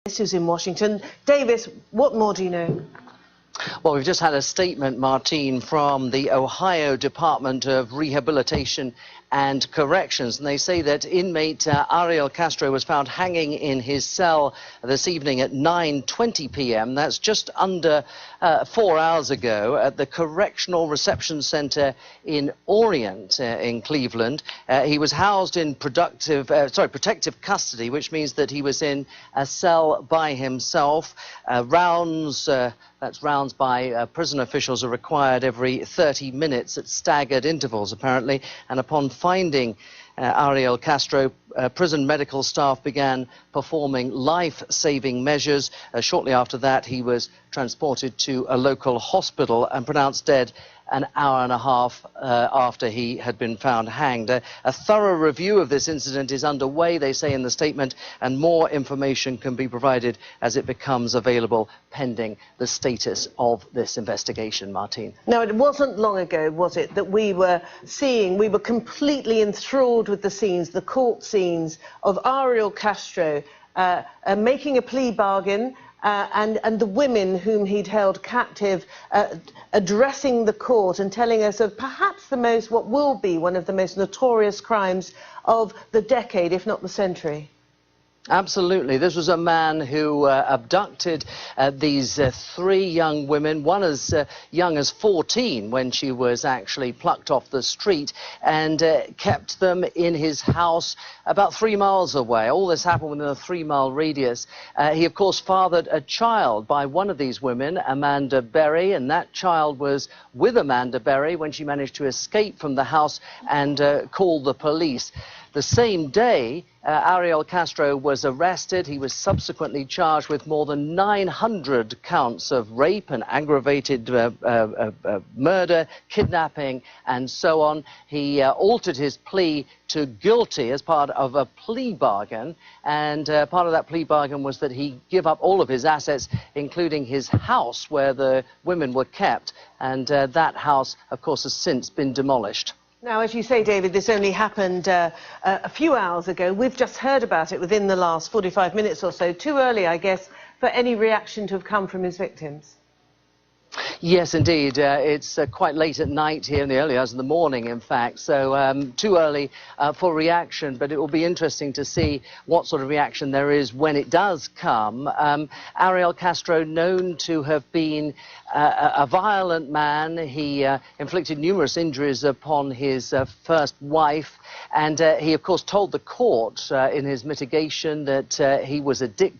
Who's in Washington. Davis, what more do you know? Well, we've just had a statement, Martine, from the Ohio Department of Rehabilitation and Corrections, and they say that inmate Ariel Castro was found hanging in his cell this evening at 9:20 p.m. That's just under 4 hours ago at the Correctional Reception Center in Orient in Cleveland. He was housed in protective custody, which means that he was in a cell by himself. Rounds by prison officials are required every 30 minutes at staggered intervals, apparently. And upon finding Ariel Castro, prison medical staff began performing life-saving measures. Shortly after that, he was transported to a local hospital and pronounced dead an hour and a half after he had been found hanged. A thorough review of this incident is underway, they say in the statement, and more information can be provided as it becomes available pending the status of this investigation, Martine. Now, it wasn't long ago, was it, that we were completely enthralled with the scenes, the court scenes of Ariel Castro making a plea bargain, and the women whom he'd held captive addressing the court and telling us of perhaps what will be one of the most notorious crimes of the decade, if not the century. Absolutely. This was a man who abducted these three young women, one as young as 14 when she was actually plucked off the street, and kept them in his house about 3 miles away. All this happened within a 3-mile radius. He, of course, fathered a child by one of these women, Amanda Berry, and that child was with Amanda Berry when she managed to escape from the house and call the police. The same day, Ariel Castro was arrested. He was subsequently charged with more than 900 counts of rape and aggravated murder, kidnapping, and so on. He altered his plea to guilty as part of a plea bargain, and part of that plea bargain was that he give up all of his assets, including his house where the women were kept, and that house, of course, has since been demolished. Now, as you say, David, this only happened a few hours ago. We've just heard about it within the last 45 minutes or so. Too early, I guess, for any reaction to have come from his victims. Yes, indeed. It's quite late at night here in the early hours of the morning, in fact, so too early for reaction, but it will be interesting to see what sort of reaction there is when it does come. Ariel Castro, known to have been a violent man. He inflicted numerous injuries upon his first wife, and he, of course, told the court in his mitigation that he was addicted